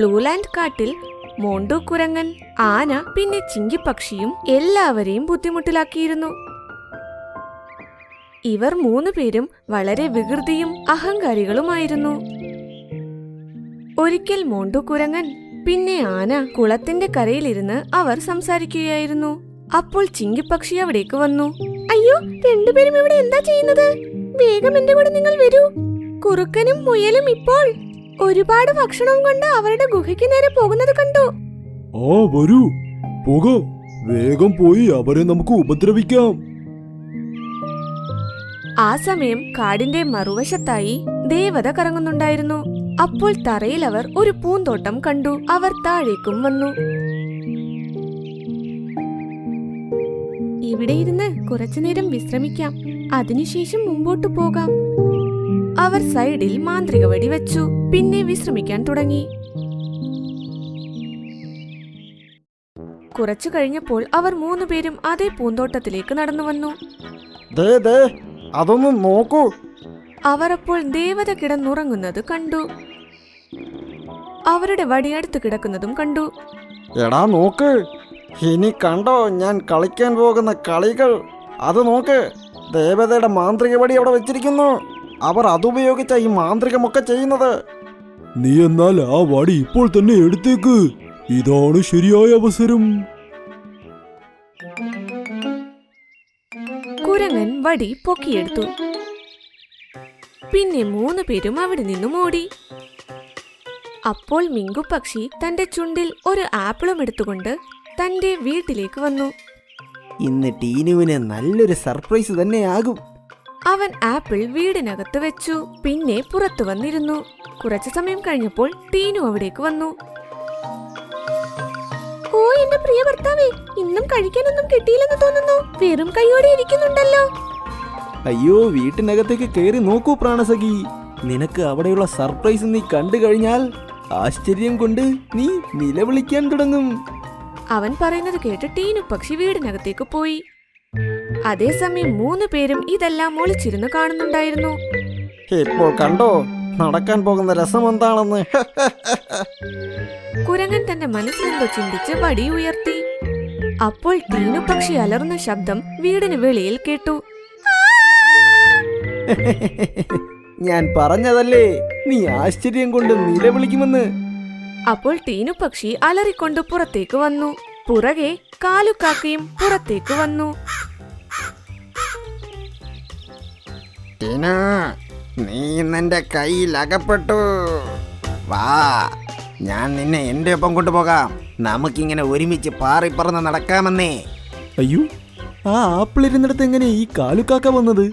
ബ്ലൂലാൻഡ് കാട്ടിൽ മോണ്ടു കുരങ്ങൻ, ആന, പിന്നെ ചിങ്കിപ്പക്ഷിയും എല്ലാവരെയും ബുദ്ധിമുട്ടിലാക്കിയിരുന്നു. ഇവർ 3 പേരും വളരെ വികൃതിയും അഹങ്കാരികളുമായിരുന്നു. ഒരിക്കൽ മോണ്ടു കുരങ്ങൻ പിന്നെ ആന കുളത്തിന്റെ കരയിലിരുന്ന് അവർ സംസാരിക്കുകയായിരുന്നു. അപ്പോൾ ചിങ്കിപ്പക്ഷി അവിടേക്ക് വന്നു. അയ്യോ, രണ്ടുപേരും ഇവിടെ എന്താ ചെയ്യുന്നത്? വേഗം എന്റെ കൂടെ നിങ്ങൾ വരൂ. കുറുക്കനും മുയലും ഇപ്പോൾ ഒരുപാട് ഭക്ഷണവും കൊണ്ട് അവരുടെ ഗുഹയ്ക്ക് നേരെ പോകുന്നത് കണ്ടു. ആ വരൂ, പോകാം. വേഗം പോയി അവരെ നമുക്ക് ഉപദ്രവിക്കാം. ആ സമയം കാടിന്റെ മറുവശത്തായി ദേവത കറങ്ങുന്നുണ്ടായിരുന്നു. അപ്പോൾ തറയിൽ അവർ ഒരു പൂന്തോട്ടം കണ്ടു. അവർ താഴേക്കും വന്നു. ഇവിടെ ഇരുന്ന് കുറച്ചുനേരം വിശ്രമിക്കാം, അതിനുശേഷം മുമ്പോട്ടു പോകാം. അവർ സൈഡിൽ മാന്ത്രിക വടി വെച്ചു. പിന്നെ വിശ്രമിക്കാൻ തുടങ്ങി. കുറച്ചു കഴിഞ്ഞപ്പോൾ അവർ 3 പേരും അതേ പൂന്തോട്ടത്തിലേക്ക് നടന്നു വന്നു. അതൊന്ന് നോക്കൂ. അവർ അപ്പോൾ ദേവത കിടന്നുറങ്ങുന്നത് കണ്ടു. അവരുടെ വടിയടുത്ത് കിടക്കുന്നതും കണ്ടു. എടാ നോക്ക്, ഇനി കണ്ടോ ഞാൻ കളിക്കാൻ പോകുന്ന കളികൾ? അത് നോക്ക്, ദേവതയുടെ മാന്ത്രിക വടി അവിടെ വെച്ചിരിക്കുന്നു. അവർ അതുപയോഗിച്ച ഈ മാന്ത്രികമൊക്കെ ചെയ്യുന്നത്. നീ എന്നാൽ ആ വടി ഇപ്പോൾ തന്നെ എടുത്തേക്ക്. ഇതാണ് ശരിയായ അവസരം. കുരങ്ങൻ വടി പൊക്കിയെടുത്തു. പിന്നെ 3 പേരും അവിടെ നിന്നും ഓടി. അപ്പോൾ മിങ്കുപക്ഷി തന്റെ ചുണ്ടിൽ ഒരു ആപ്പിളും എടുത്തുകൊണ്ട് തന്റെ വീട്ടിലേക്ക് വന്നു. ഇന്ന് ടീനുവിന് നല്ലൊരു സർപ്രൈസ് തന്നെയാകും. അവൻ ആപ്പിൾ വീടിനകത്ത് വെച്ചു. പിന്നെ പുറത്തു വന്നിരുന്നു. കുറച്ചു സമയം കഴിഞ്ഞപ്പോൾ ടീനു അവിടേക്ക് വന്നു. ഓ എന്റെ പ്രിയ ഭർത്താവേ, ഇന്നും കഴിക്കാനൊന്നും കിട്ടിയില്ലെന്ന് തോന്നുന്നു. വെറും കൈയോടെ ഇരിക്കുന്നുണ്ടല്ലോ. അയ്യോ, വീട്ടിനകത്തേക്ക് കയറി നോക്കൂ പ്രാണസഖി. നിനക്ക് അവിടെയുള്ള സർപ്രൈസ് നീ കണ്ടു കഴിഞ്ഞാൽ ആശ്ചര്യം കൊണ്ട് നീ നിലവിളിക്കാൻ തുടങ്ങും. അവൻ പറയുന്നത് കേട്ട് ടീനു പക്ഷി വീടിനകത്തേക്ക് പോയി. അതേസമയം 3 പേരും ഇതെല്ലാം ഒളിച്ചിരുന്ന് കാണുന്നുണ്ടായിരുന്നു. ഇപ്പോൾ കണ്ടോ നടക്കാൻ പോകുന്ന രസം എന്താണെന്ന്? കുരങ്ങൻ തന്റെ മനസ്സിലെന്തോ ചിന്തിച്ച് വടി ഉയർത്തി. അപ്പോൾ ടീനു പക്ഷി അലർന്ന ശബ്ദം വീടിന് വെളിയിൽ കേട്ടു. ഞാൻ പറഞ്ഞതല്ലേ, നീ ആശ്ചര്യം കൊണ്ട് നിലവിളിക്കുമെന്ന്. അപ്പോൾ ടീനു പക്ഷി അലറിക്കൊണ്ട് പുറത്തേക്ക് വന്നു. പുറകെ കാലുക്കാക്കയും പുറത്തേക്ക് വന്നു. നീ ഇന്നെന്റെ കയ്യിൽ അകപ്പെട്ടു. വാ, ഞാൻ നിന്നെ എന്റെ ഒപ്പം കൊണ്ടുപോകാം. നമുക്കിങ്ങനെ ഒരുമിച്ച് പാറി പറന്ന് നടക്കാമെന്നേ. അയ്യോ, ആ ആപ്പിൾ ഇരുന്നിടത്ത് എങ്ങനെ ഈ കാലുക്കാക്ക വന്നത്?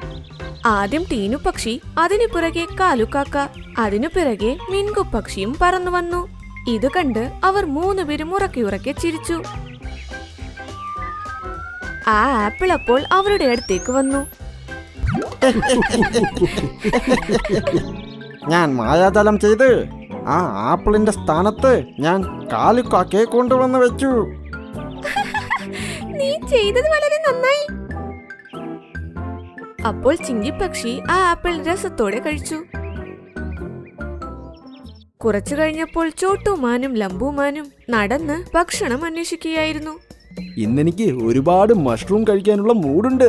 ആദ്യം ടീനു പക്ഷി, അതിനു പിറകെ കാലുക്കാക്ക, അതിനു പിറകെ മിൻകുപക്ഷിയും പറന്നു വന്നു. ഇത് കണ്ട് അവർ 3 പേരും ഉറക്കെ ചിരിച്ചു. ആ ആപ്പിൾ അപ്പോൾ അവരുടെ അടുത്തേക്ക് വന്നു. ഞാൻ മായാജാലം ചെയ്ത് ആ ആപ്പിളിന്റെ സ്ഥാനത്ത് ഞാൻ കാലുക്കാക്കയെ കൊണ്ടുവന്ന് വെച്ചു. നീ ചെയ്തത് വളരെ നന്നായി. അപ്പോൾ ചിങ്കിപ്പക്ഷി ആ ആപ്പിൾ രസത്തോടെ കഴിച്ചു. കുറച്ചു കഴിഞ്ഞപ്പോൾ ചോട്ടുമാനും ലംബുമാനും നടന്ന് ഭക്ഷണം അന്വേഷിക്കുകയായിരുന്നു. ഇന്നെനിക്ക് ഒരുപാട് മഷ്റൂം കഴിക്കാനുള്ള മൂടുണ്ട്.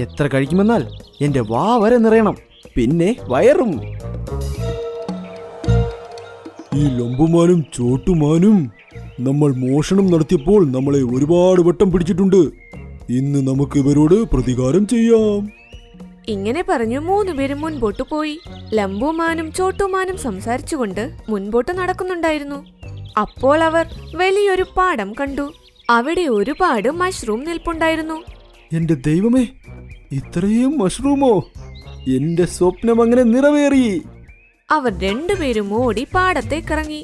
എത്ര കഴിക്കുമെന്നാൽ എന്റെ വാ വരെ നിറയണം, പിന്നെ വയറും. ഈ ലംബുമാനും ചോട്ടുമാനും നമ്മൾ മോഷണം നടത്തിയപ്പോൾ നമ്മളെ ഒരുപാട് വട്ടം പിടിച്ചിട്ടുണ്ട്. ഇന്ന് നമുക്ക് ഇവരോട് പ്രതികാരം ചെയ്യാം. ഇങ്ങനെ പറഞ്ഞു 3 പേരും മുൻപോട്ട് പോയി. ലംബുമാനും ചോട്ടുമാനും സംസാരിച്ചുകൊണ്ട് മുൻപോട്ട് നടക്കുന്നുണ്ടായിരുന്നു. അപ്പോൾ അവർ വലിയൊരു പാടം കണ്ടു. അവിടെ ഒരുപാട് മഷ്റൂം നിൽപ്പുണ്ടായിരുന്നു. എന്റെ ദൈവമേ, ഇത്രയും മഷ്റൂമോ? എന്റെ സ്വപ്നം അങ്ങനെ നിറവേറി. അവർ 2 പേരും ഓടി പാടത്തേക്കിറങ്ങി.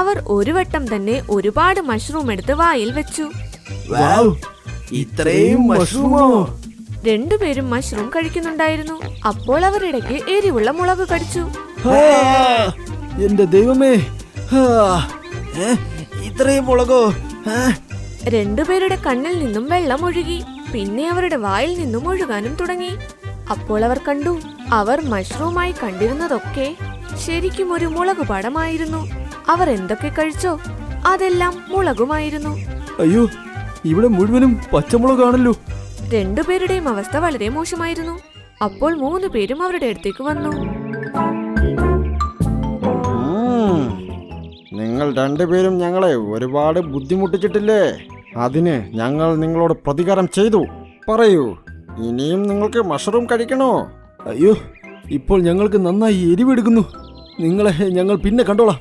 അവർ ഒരു വട്ടം തന്നെ ഒരുപാട് മഷ്റൂം എടുത്ത് വായിൽ വെച്ചു. ഇത്രയും മഷ്റൂമോ? 2 പേരും മഷ്റൂം കഴിക്കുന്നുണ്ടായിരുന്നു. അപ്പോൾ അവരിടയ്ക്ക് എരിവുള്ള മുളക് കടിച്ചു. എന്റെ ദൈവമേ, ഇത്രയും മുളകോ? 2 പേരുടെ കണ്ണിൽ നിന്നും വെള്ളം ഒഴുകി. പിന്നെ അവരുടെ വായിൽ നിന്നും ഒഴുകാനും തുടങ്ങി. അപ്പോൾ അവർ കണ്ടു, അവർ മഷ്റൂമായി കണ്ടിരുന്നതൊക്കെ ശരിക്കും ഒരു മുളകുപാടമായിരുന്നു. അവർ എന്തൊക്കെ കഴിച്ചോ അതെല്ലാം മുളകുമായിരുന്നു. അയ്യോ, ഇവിടെ മുഴുവനും പച്ചമുളകാണല്ലോ. രണ്ടുപേരുടെയും അവസ്ഥ വളരെ മോശമായിരുന്നു. അപ്പോൾ 3 പേരും അവരുടെ അടുത്തേക്ക് വന്നു. നിങ്ങൾ രണ്ടുപേരും ഞങ്ങളെ ഒരുപാട് ബുദ്ധിമുട്ടിച്ചിട്ടില്ലേ? അതിന് ഞങ്ങൾ നിങ്ങളോട് പ്രതികാരം ചെയ്തു. പറയൂ, ഇനിയും നിങ്ങൾക്ക് മഷ്റൂം കഴിക്കണോ? അയ്യോ, ഇപ്പോൾ ഞങ്ങൾക്ക് നന്നായി എരിവെടുക്കുന്നു. നിങ്ങളെ ഞങ്ങൾ പിന്നെ കണ്ടോളാം.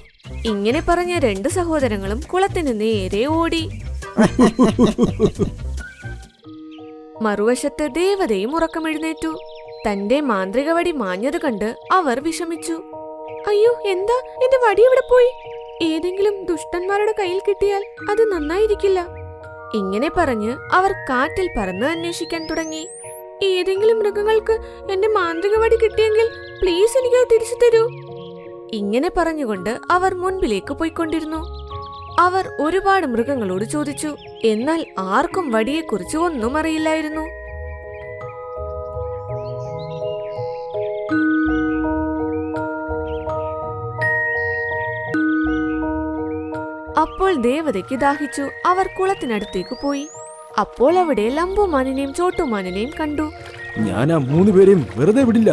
ഇങ്ങനെ പറഞ്ഞ 2 സഹോദരങ്ങളും കുളത്തിന് നേരെ ഓടി. മറുവശത്ത് ദേവതയും ഉറക്കമെഴുന്നേറ്റു. തന്റെ മാന്ത്രിക വടി മാഞ്ഞത് കണ്ട് അവർ വിഷമിച്ചു. അയ്യോ, എന്താ എന്റെ വടി എവിടെ പോയി? ഏതെങ്കിലും ദുഷ്ടന്മാരുടെ കയ്യിൽ കിട്ടിയാൽ അത് നന്നായിരിക്കില്ല. ഇങ്ങനെ പറഞ്ഞ് അവർ കാറ്റിൽ പറന്ന് അന്വേഷിക്കാൻ തുടങ്ങി. ഏതെങ്കിലും മൃഗങ്ങൾക്ക് എന്റെ മാന്ത്രിക വടി കിട്ടിയെങ്കിൽ പ്ലീസ് എനിക്കത് തിരിച്ചു തരൂ. ഇങ്ങനെ പറഞ്ഞുകൊണ്ട് അവർ മുൻപിലേക്ക് പോയിക്കൊണ്ടിരുന്നു. അവർ ഒരുപാട് മൃഗങ്ങളോട് ചോദിച്ചു. എന്നാൽ ആർക്കും വടിയെക്കുറിച്ച് ഒന്നും അറിയില്ലായിരുന്നു. അപ്പോൾ ദേവതയ്ക്ക് ദാഹിച്ചു. അവർ കുളത്തിനടുത്തേക്ക് പോയി. അപ്പോൾ അവിടെ ലംബുമാനിനെയും ചോട്ടുമാനിനെയും കണ്ടു. ഞാൻ ആ 3 പേരെയും വെറുതെ വിടില്ല.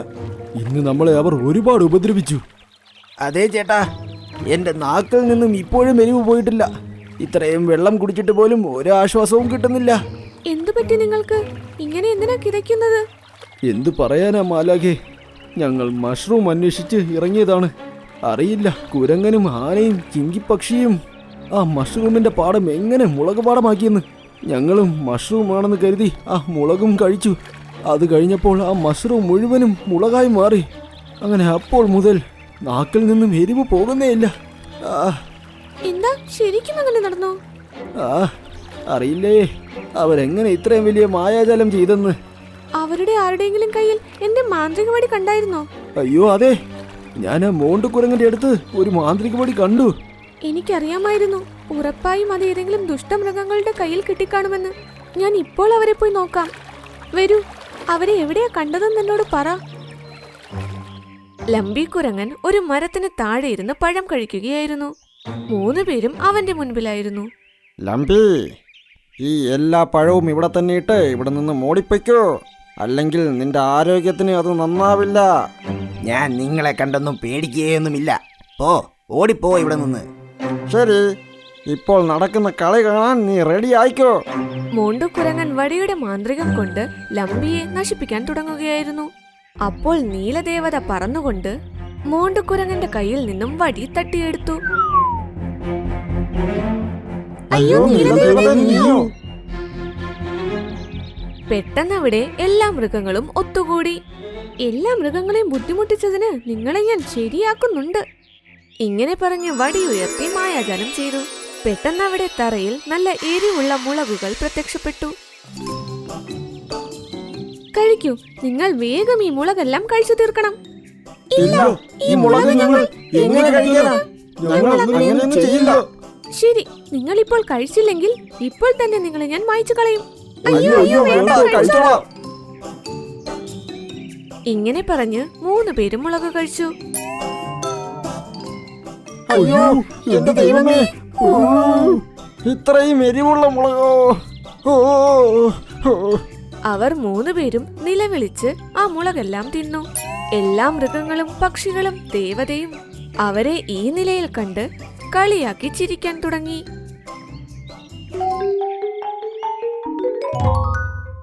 ഇന്ന് നമ്മളെ അവർ ഒരുപാട് ഉപദ്രവിച്ചു. അതെ ചേട്ടാ, എന്റെ നാക്കിൽ നിന്നും ഇപ്പോഴും എരിവ് പോയിട്ടില്ല. ഇത്രയും വെള്ളം കുടിച്ചിട്ട് പോലും ഒരു ആശ്വാസവും കിട്ടുന്നില്ല. എന്തു പറ്റി നിങ്ങൾക്ക്? ഇങ്ങനെ എന്തിനാ കിതയ്ക്കുന്നത്? എന്തു പറയാനാ മാലാഖേ, ഞങ്ങൾ മഷ്റൂം അന്വേഷിച്ച് ഇറങ്ങിയതാണ്. അറിയില്ല, കുരങ്ങനും ആനയും ചിങ്കിപ്പക്ഷിയും ആ മഷ്റൂമിന്റെ പാടം എങ്ങനെ മുളക് പാടമാക്കിയെന്ന്. ഞങ്ങളും മഷ്റൂം ആണെന്ന് കരുതി ആ മുളകും കഴിച്ചു. അത് കഴിഞ്ഞപ്പോൾ ആ മഷ്റൂം മുഴുവനും മുളകായി മാറി. അങ്ങനെ അപ്പോൾ മുതൽ നാക്കിൽ നിന്നും എരിവ് പോകുന്നേയില്ല. എന്താ, ശരിക്കും അങ്ങനെ നടന്നോ? അറിയില്ലേ, അവരെങ്ങനെ ഇത്രയും വലിയ മായാജാലം ചെയ്തെന്ന്. അവരുടെ ആരുടെയെങ്കിലും കയ്യിൽ എന്റെ മാന്ത്രിക വടി കണ്ടായിരുന്നോ? അയ്യോ അതെ, ഞാൻ ആ മോണ്ടുകുരങ്ങന്റെ അടുത്ത് ഒരു മാന്ത്രിക വടി കണ്ടു. എനിക്കറിയാമായിരുന്നു, ഉറപ്പായും അത് ഏതെങ്കിലും ദുഷ്ടമൃഗങ്ങളുടെ കയ്യിൽ കിട്ടിക്കാണുമെന്ന്. ഞാൻ ഇപ്പോൾ അവരെ പോയി നോക്കാം. വരൂ, അവരെ എവിടെയാ കണ്ടതെന്ന് എന്നോട് പറ. ലംബിക്കുരങ്ങൻ ഒരു മരത്തിന് താഴെ ഇരുന്ന് പഴം കഴിക്കുകയായിരുന്നു. 3 പേരും അവന്റെ മുൻപിലായിരുന്നു. ലംബി, ഈ എല്ലാ പഴവും ഇവിടെ തന്നെ ഇട്ട് ഇവിടെ നിന്ന് മോടിപ്പയ്ക്കോ, അല്ലെങ്കിൽ നിന്റെ ആരോഗ്യത്തിന് അത് നന്നാവില്ല. ഞാൻ നിങ്ങളെ കണ്ടൊന്നും പേടിക്കുകയൊന്നുമില്ല. ഓടിപ്പോ ഇവിടെ നിന്ന്. ശരി, ഇപ്പോൾ നടക്കുന്ന കളി കാണാൻ നീ റെഡി ആയിക്കോ. മോണ്ടുകുരങ്ങൻ വടിയുടെ മാന്ത്രികം കൊണ്ട് ലംബിയെ നശിപ്പിക്കാൻ തുടങ്ങുകയായിരുന്നു. അപ്പോൾ നീലദേവത പറന്നുകൊണ്ട് മോണ്ടുകുരങ്ങന്റെ കയ്യിൽ നിന്നും വടി തട്ടിയെടുത്തു. അയ്യോ, നീലദേവത നീയോ? പെട്ടെന്നവിടെ എല്ലാ മൃഗങ്ങളും ഒത്തുകൂടി. എല്ലാ മൃഗങ്ങളെയും ബുദ്ധിമുട്ടിച്ചതിന് നിങ്ങളെ ഞാൻ ശരിയാക്കുന്നുണ്ട്. ഇങ്ങനെ പറഞ്ഞ് വടി ഉയർത്തി മായാജാലം ചെയ്തു. പെട്ടെന്നവിടെ തറയിൽ നല്ല എരിവുള്ള മുളകുകൾ പ്രത്യക്ഷപ്പെട്ടു. കഴിക്കൂ, നിങ്ങൾ വേഗം ഈ മുളകെല്ലാം കഴിച്ചു തീർക്കണം. ഇല്ല, ഈ മുളക് ഞങ്ങൾ എങ്ങനെ കഴിക്കാനാ? ഞങ്ങൾ അങ്ങനെയൊന്നും ചെയ്യില്ല. ശരി, നിങ്ങൾ ഇപ്പോൾ കഴിച്ചില്ലെങ്കിൽ ഇപ്പോൾ തന്നെ നിങ്ങളെ ഞാൻ മായ്ച്ചു കളയും. അയ്യോ, വേണ്ട, കഴിച്ചോളാം. ഇങ്ങനെ പറഞ്ഞ് 3 പേരും മുളക് കഴിച്ചു. അയ്യോ, എന്റെ ദൈവമേ, ഇത്രയും എരിവുള്ള മുളകോ! അവർ 3 പേരും നിലവിളിച്ച് ആ മുളകെല്ലാം തിന്നു. എല്ലാ മൃഗങ്ങളും പക്ഷികളും ദേവതയും അവരെ ഈ നിലയിൽ കണ്ട് കളിയാക്കി ചിരിക്കാൻ തുടങ്ങി.